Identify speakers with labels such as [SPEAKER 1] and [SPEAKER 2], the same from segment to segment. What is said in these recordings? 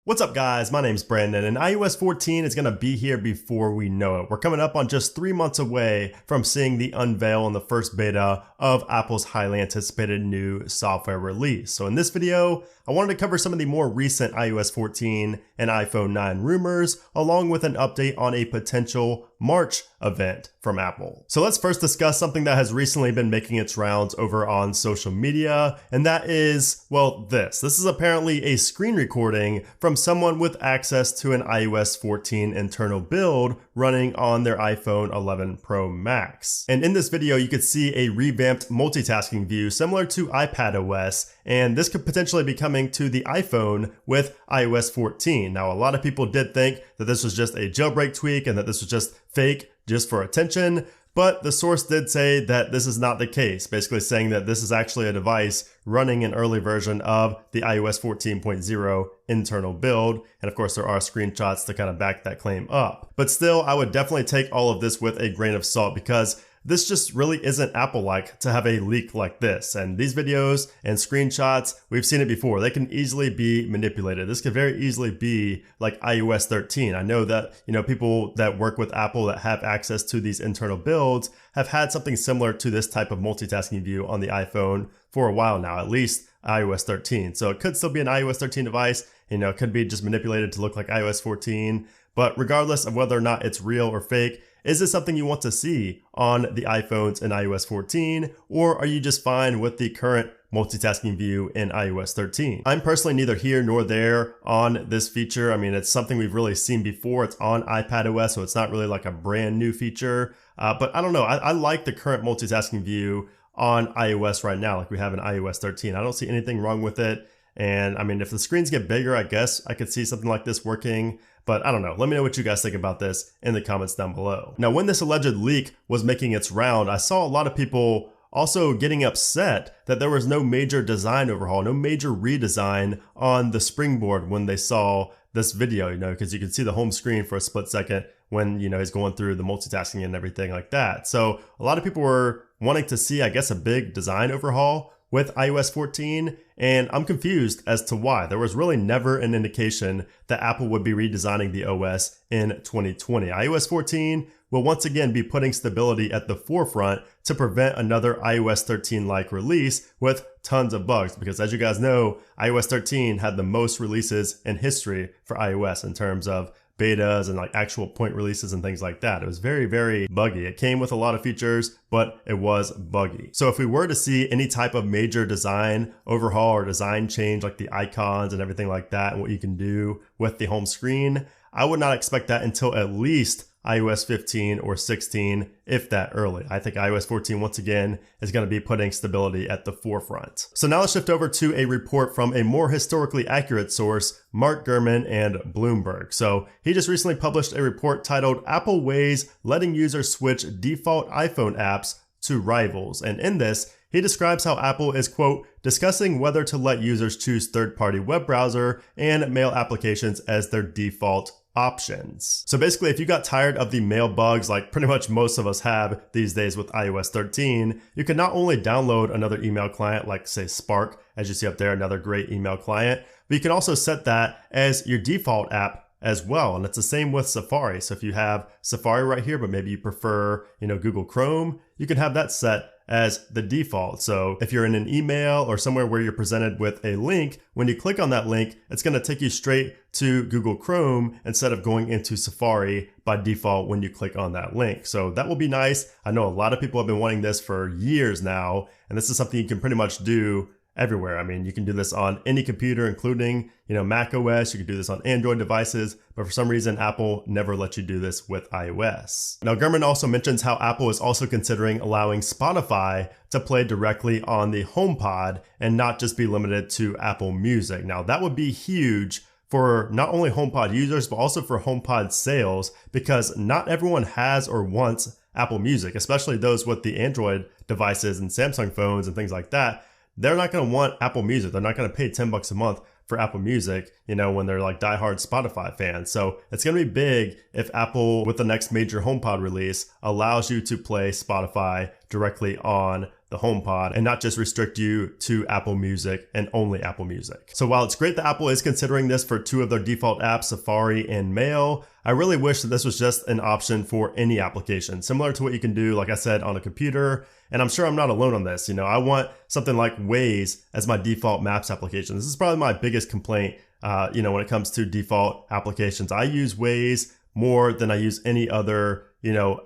[SPEAKER 1] What's up guys, my name's Brandon and iOS 14 is going to be here before we know it. We're coming up on just 3 months away from seeing the unveil and the first beta of Apple's highly anticipated new software release. So in this video, I wanted to cover some of the more recent iOS 14 and iPhone 9 rumors, along with an update on a potential March event from Apple. So let's first discuss something that has recently been making its rounds over on social media, and that is, well, this. This is apparently a screen recording from someone with access to an iOS 14 internal build running on their iPhone 11 Pro Max. And in this video, you could see a revamped multitasking view similar to iPadOS, and this could potentially be coming to the iPhone with iOS 14. Now, a lot of people did think that this was just a jailbreak tweak and that this was just fake, just for attention, but the source did say that this is not the case, basically saying that this is actually a device running an early version of the iOS 14.0 internal build. And of course, there are screenshots to kind of back that claim up. But still, I would definitely take all of this with a grain of salt because this just really isn't Apple-like to have a leak like this. And these videos and screenshots, we've seen it before. They can easily be manipulated. This could very easily be like iOS 13. I know that, people that work with Apple that have access to these internal builds have had something similar to this type of multitasking view on the iPhone for a while now, at least iOS 13. So it could still be an iOS 13 device. It could be just manipulated to look like iOS 14. But regardless of whether or not it's real or fake, is this something you want to see on the iPhones in iOS 14, or are you just fine with the current multitasking view in iOS 13? I'm personally neither here nor there on this feature. I mean, it's something we've really seen before. It's on iPadOS, so it's not really like a brand new feature. But I don't know. I like the current multitasking view on iOS right now, like we have in iOS 13. I don't see anything wrong with it. And I mean, if the screens get bigger, I guess I could see something like this working. But I don't know. Let me know what you guys think about this in the comments down below. Now, when this alleged leak was making its round, I saw a lot of people also getting upset that there was no major design overhaul, no major redesign on the springboard when they saw this video, because you can see the home screen for a split second when, he's going through the multitasking and everything like that. So a lot of people were wanting to see, I guess, a big design overhaul with iOS 14, and I'm confused as to why. There was really never an indication that Apple would be redesigning the OS in 2020. iOS 14 will once again be putting stability at the forefront to prevent another iOS 13-like release with tons of bugs, because as you guys know, iOS 13 had the most releases in history for iOS in terms of betas and like actual point releases and things like that. It was very, very buggy. It came with a lot of features, but it was buggy. So if we were to see any type of major design overhaul or design change, like the icons and everything like that, and what you can do with the home screen, I would not expect that until at least iOS 15 or 16, if that early. I think iOS 14, once again, is going to be putting stability at the forefront. So now let's shift over to a report from a more historically accurate source, Mark Gurman and Bloomberg. So he just recently published a report titled Apple Weighs Letting Users Switch Default iPhone Apps to Rivals. And in this, he describes how Apple is, quote, discussing whether to let users choose third-party web browser and mail applications as their default options. So basically, if you got tired of the mail bugs like pretty much most of us have these days with iOS 13, you can not only download another email client like say Spark, as you see up there, another great email client, but you can also set that as your default app as well. And it's the same with Safari. So if you have Safari right here, but maybe you prefer, Google Chrome, you can have that set as the default. So if you're in an email or somewhere where you're presented with a link, when you click on that link, it's going to take you straight to Google Chrome instead of going into Safari by default when you click on that link. So that will be nice. I know a lot of people have been wanting this for years now, and this is something you can pretty much do everywhere. I mean, you can do this on any computer, including, Mac OS. You can do this on Android devices, but for some reason, Apple never lets you do this with iOS. Now, Gurman also mentions how Apple is also considering allowing Spotify to play directly on the HomePod and not just be limited to Apple Music. Now, that would be huge for not only HomePod users, but also for HomePod sales, because not everyone has or wants Apple Music, especially those with the Android devices and Samsung phones and things like that. They're not going to want Apple Music. They're not going to pay $10 a month for Apple Music, when they're like diehard Spotify fans. So it's going to be big if Apple, with the next major HomePod release, allows you to play Spotify directly on the HomePod and not just restrict you to Apple Music and only Apple Music. So while it's great that Apple is considering this for 2 of their default apps, Safari and Mail, I really wish that this was just an option for any application, similar to what you can do, like I said, on a computer. And I'm sure I'm not alone on this. I want something like Waze as my default maps application. This is probably my biggest complaint, when it comes to default applications. I use Waze more than I use any other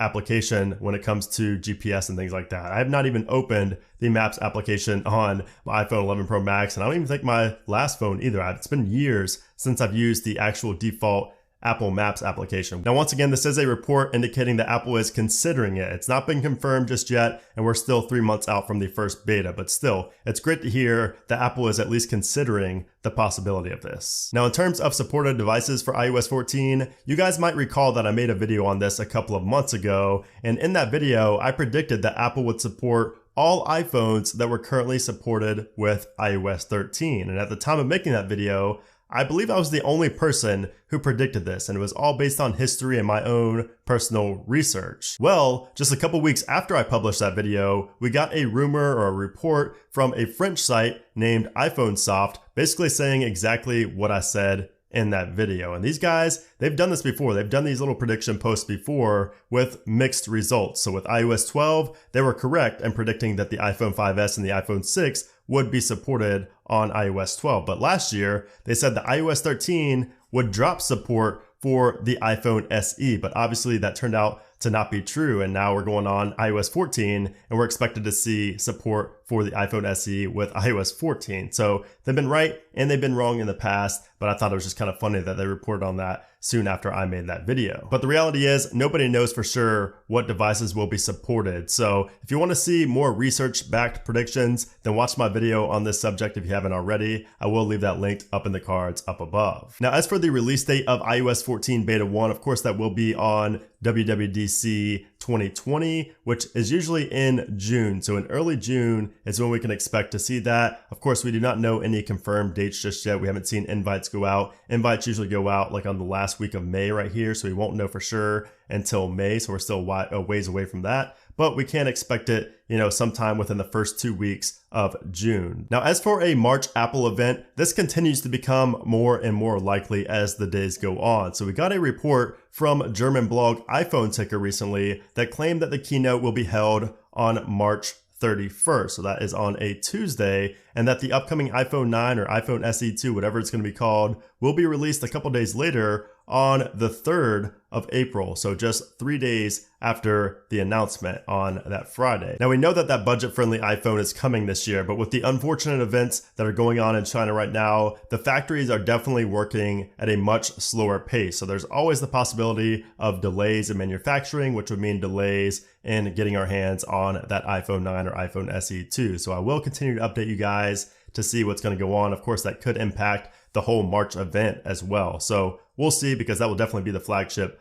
[SPEAKER 1] application when it comes to GPS and things like that. I have not even opened the Maps application on my iPhone 11 Pro Max, and I don't even think my last phone either. It's been years since I've used the actual default Apple Maps application. Now, once again, this is a report indicating that Apple is considering it. It's not been confirmed just yet, and we're still 3 months out from the first beta, but still, it's great to hear that Apple is at least considering the possibility of this. Now, in terms of supported devices for iOS 14, you guys might recall that I made a video on this a couple of months ago, and in that video, I predicted that Apple would support all iPhones that were currently supported with iOS 13. And at the time of making that video, I believe I was the only person who predicted this, and it was all based on history and my own personal research. Well, just a couple weeks after I published that video, we got a rumor or a report from a French site named iPhone Soft, basically saying exactly what I said in that video. And these guys, they've done this before. They've done these little prediction posts before with mixed results. So with iOS 12, they were correct in predicting that the iPhone 5S and the iPhone 6 would be supported on iOS 12. But last year, they said the iOS 13 would drop support for the iPhone SE, but obviously that turned out to not be true. And now we're going on iOS 14 and we're expected to see support for the iPhone SE with iOS 14. So they've been right and they've been wrong in the past, but I thought it was just kind of funny that they reported on that soon after I made that video. But the reality is nobody knows for sure what devices will be supported. So if you want to see more research-backed predictions, then watch my video on this subject if you haven't already. I will leave that linked up in the cards up above. Now, as for the release date of iOS 14 Beta 1, of course, that will be on WWDC 2020, which is usually in June. So in early June is when we can expect to see that. Of course, we do not know any confirmed dates just yet. We haven't seen invites go out. Invites usually go out like on the last week of May right here. So we won't know for sure until May. So we're still a ways away from that. But we can expect it, sometime within the first 2 weeks of June. Now, as for a March Apple event, this continues to become more and more likely as the days go on. So we got a report from German blog iPhone Ticker recently that claimed that the keynote will be held on March 31st. So that is on a Tuesday, and that the upcoming iPhone 9 or iPhone SE2, whatever it's going to be called, will be released a couple days later on the 3rd of April. So just 3 days after the announcement on that Friday. Now we know that that budget-friendly iPhone is coming this year, but with the unfortunate events that are going on in China right now, the factories are definitely working at a much slower pace. So there's always the possibility of delays in manufacturing, which would mean delays in getting our hands on that iPhone 9 or iPhone SE2. So I will continue to update you guys to see what's going to go on. Of course, that could impact the whole March event as well. So we'll see, because that will definitely be the flagship,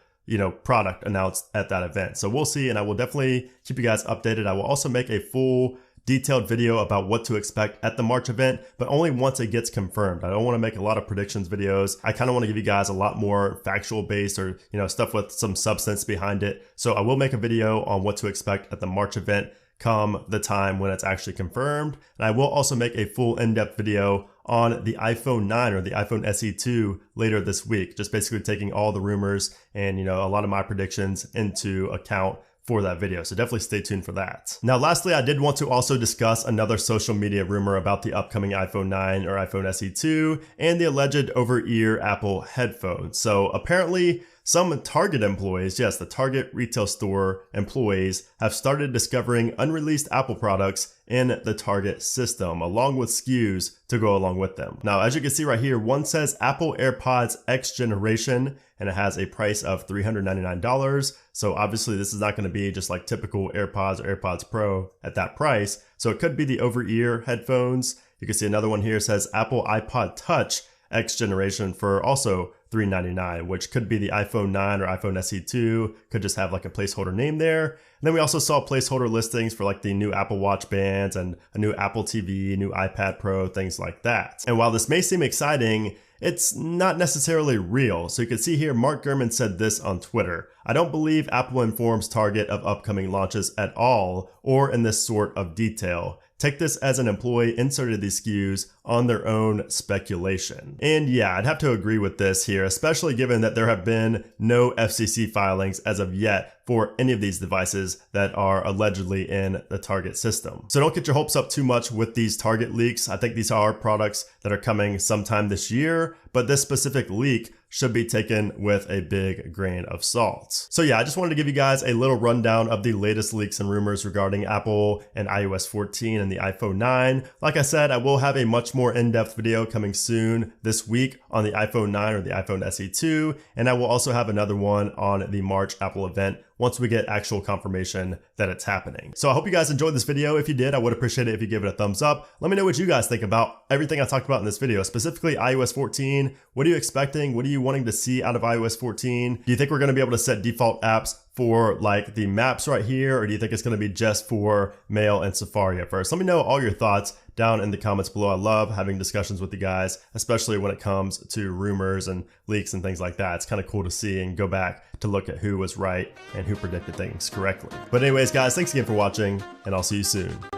[SPEAKER 1] product announced at that event. So we'll see, and I will definitely keep you guys updated. I will also make a full detailed video about what to expect at the March event, but only once it gets confirmed. I don't want to make a lot of predictions videos. I kind of want to give you guys a lot more factual based or, stuff with some substance behind it. So I will make a video on what to expect at the March event come the time when it's actually confirmed. And I will also make a full in-depth video on the iPhone 9 or the iPhone SE2 later this week, just basically taking all the rumors and, a lot of my predictions into account for that video. So definitely stay tuned for that. Now, lastly, I did want to also discuss another social media rumor about the upcoming iPhone 9 or iPhone SE2 and the alleged over-ear Apple headphones. So apparently, some Target employees, yes, the Target retail store employees, have started discovering unreleased Apple products in the Target system, along with SKUs to go along with them. Now, as you can see right here, one says Apple AirPods X Generation, and it has a price of $399. So obviously this is not going to be just like typical AirPods or AirPods Pro at that price. So it could be the over-ear headphones. You can see another one here says Apple iPod Touch X Generation for also $399, which could be the iPhone 9 or iPhone SE2, could just have like a placeholder name there. And then we also saw placeholder listings for like the new Apple Watch bands and a new Apple TV, new iPad Pro, things like that. And while this may seem exciting, it's not necessarily real. So you can see here, Mark Gurman said this on Twitter: "I don't believe Apple informs Target of upcoming launches at all or in this sort of detail. Take this as an employee inserted these SKUs on their own speculation." And yeah, I'd have to agree with this here, especially given that there have been no FCC filings as of yet for any of these devices that are allegedly in the Target system. So don't get your hopes up too much with these Target leaks. I think these are products that are coming sometime this year, but this specific leak should be taken with a big grain of salt. So yeah, I just wanted to give you guys a little rundown of the latest leaks and rumors regarding Apple and iOS 14 and the iPhone 9. Like I said, I will have a much more in-depth video coming soon this week on the iPhone 9 or the iPhone SE 2, and I will also have another one on the March Apple event once we get actual confirmation that it's happening. So I hope you guys enjoyed this video. If you did, I would appreciate it if you give it a thumbs up. Let me know what you guys think about everything I talked about in this video, specifically iOS 14. What are you expecting? What are you wanting to see out of iOS 14? Do you think we're gonna be able to set default apps for like the maps right here, or do you think it's gonna be just for Mail and Safari at first? Let me know all your thoughts down in the comments below. I love having discussions with you guys, especially when it comes to rumors and leaks and things like that. It's kind of cool to see and go back to look at who was right and who predicted things correctly. But anyways, guys, thanks again for watching, and I'll see you soon.